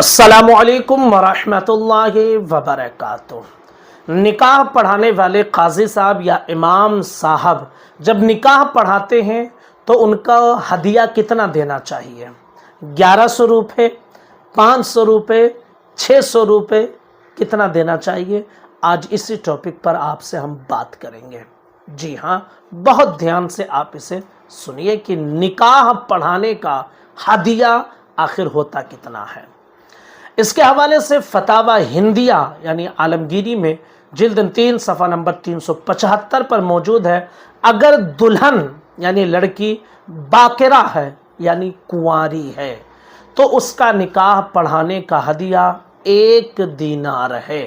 अस्सलामु अलैकुम वरहमतुल्लाहि वबरकातुह। निकाह पढ़ाने वाले काजी साहब या इमाम साहब जब निकाह पढ़ाते हैं तो उनका हदिया कितना देना चाहिए? 1100 रुपये, 500 रुपये, 600 रुपये, कितना देना चाहिए? आज इसी टॉपिक पर आपसे हम बात करेंगे। जी हाँ, बहुत ध्यान से आप इसे सुनिए कि निकाह पढ़ाने का हदिया आखिर होता कितना है। इसके हवाले से फतावा हिंदिया यानी आलमगीरी में जिल्द 3 सफ़ा नंबर 375 पर मौजूद है। अगर दुल्हन यानी लड़की बाकिरा है यानी कुंवारी है तो उसका निकाह पढ़ाने का हदिया 1 दीनार है।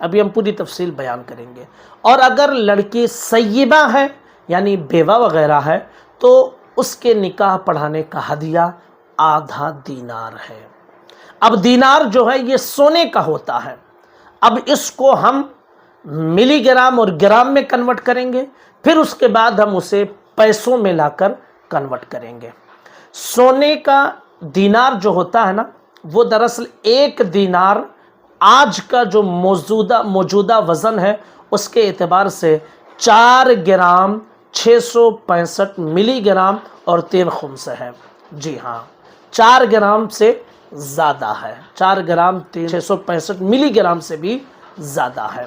अभी हम पूरी तफसील बयान करेंगे। और अगर लड़की सय्यबा है यानी बेवा वगैरह है तो उसके निकाह पढ़ाने का हदिया आधा दीनार है। अब दीनार जो है ये सोने का होता है। अब इसको हम मिलीग्राम और ग्राम में कन्वर्ट करेंगे, फिर उसके बाद हम उसे पैसों में लाकर कन्वर्ट करेंगे। सोने का दीनार जो होता है ना, वो दरअसल 1 दीनार आज का जो मौजूदा वज़न है उसके एतबार से 4 ग्राम 665 मिलीग्राम और 3 खुम्स है। जी हाँ, 4 ग्राम से ज़्यादा है, 4 ग्राम 665 मिलीग्राम से भी ज़्यादा है।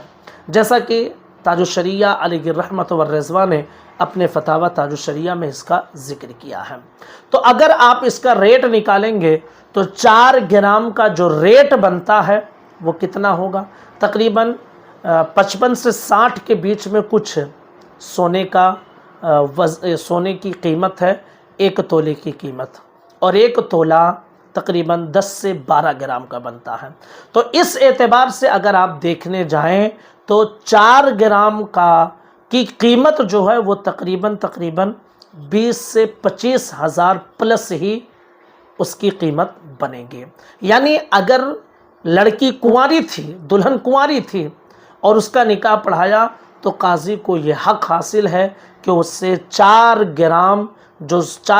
जैसा कि ताजुश्शरिया अलैहि रहमत व रिज़वान ने अपने फतावा ताजुश्शरिया में इसका जिक्र किया है। तो अगर आप इसका रेट निकालेंगे तो 4 ग्राम का जो रेट बनता है वो कितना होगा? तकरीबन 55 से 60 के बीच में कुछ सोने की कीमत है, 1 तोले की कीमत, और 1 तोला तकरीबन 10 से 12 ग्राम का बनता है। तो इस एतबार से अगर आप देखने जाएं तो 4 ग्राम की कीमत जो है वो तकरीबन 20 से 25 हज़ार प्लस ही उसकी कीमत बनेगी। यानी अगर लड़की कुंवारी थी, दुल्हन कुंवारी थी और उसका निकाह पढ़ाया तो काजी को ये हक हासिल है कि उससे 4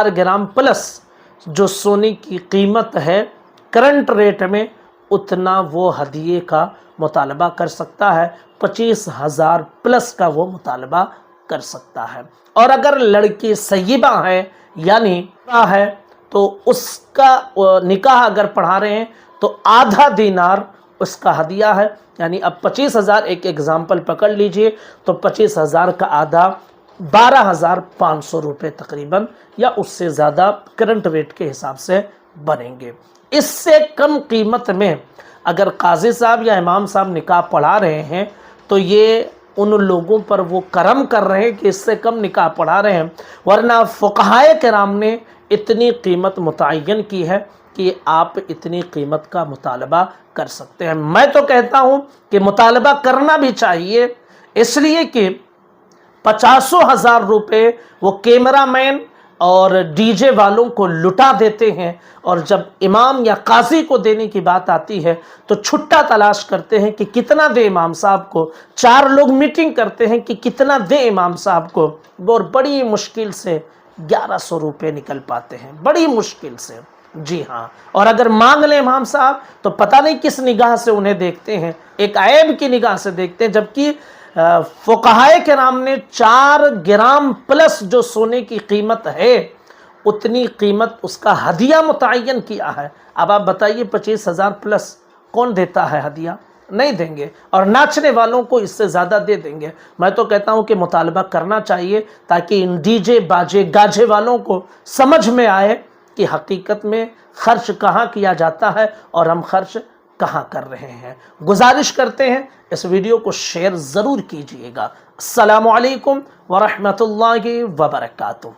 ग्राम प्लस जो सोने की कीमत है करंट रेट में उतना वो हदिये का मुतालबा कर सकता है, 25,000 प्लस का वो मुतालबा कर सकता है। और अगर लड़की सय्यबा है यानी है तो उसका निकाह अगर पढ़ा रहे हैं तो आधा दीनार उसका हदिया है। यानी अब 25,000 एक एग्जाम्पल पकड़ लीजिए तो 25,000 का आधा 12,500 रुपये तकरीबन या उससे ज़्यादा करंट रेट के हिसाब से बनेंगे। इससे कम कीमत में अगर काजी साहब या इमाम साहब निकाह पढ़ा रहे हैं तो ये उन लोगों पर वो करम कर रहे हैं कि इससे कम निकाह पढ़ा रहे हैं, वरना फुक़हाए किराम ने इतनी कीमत मुतय्यन की है कि आप इतनी कीमत का मुतालबा कर सकते हैं। मैं तो कहता हूँ कि मुतालबा करना भी चाहिए, इसलिए कि 50,000 रुपये वो कैमरामैन और डीजे वालों को लुटा देते हैं, और जब इमाम या काजी को देने की बात आती है तो छुट्टा तलाश करते हैं कि कितना दे इमाम साहब को। 4 लोग मीटिंग करते हैं कि कितना दे इमाम साहब को, और बड़ी मुश्किल से 1100 रुपये निकल पाते हैं, बड़ी मुश्किल से। जी हाँ, और अगर मांग ले इमाम साहब तो पता नहीं किस निगाह से उन्हें देखते हैं, एक ऐब की निगाह से देखते हैं। जबकि फुक़हाए किराम ने 4 ग्राम प्लस जो सोने की कीमत है उतनी कीमत उसका हदिया मुतय्यन किया है। अब आप बताइए 25,000 प्लस कौन देता है हदिया? नहीं देंगे, और नाचने वालों को इससे ज़्यादा दे देंगे। मैं तो कहता हूँ कि मुतालबा करना चाहिए ताकि इन डीजे बाजे गाजे वालों को समझ में आए कि हकीकत में खर्च कहाँ किया जाता है और हम खर्च कहाँ कर रहे हैं। गुजारिश करते हैं इस वीडियो को शेयर ज़रूर कीजिएगा। अस्सलामु अलैकुम वरहमतुल्लाहि वबरकातुहू।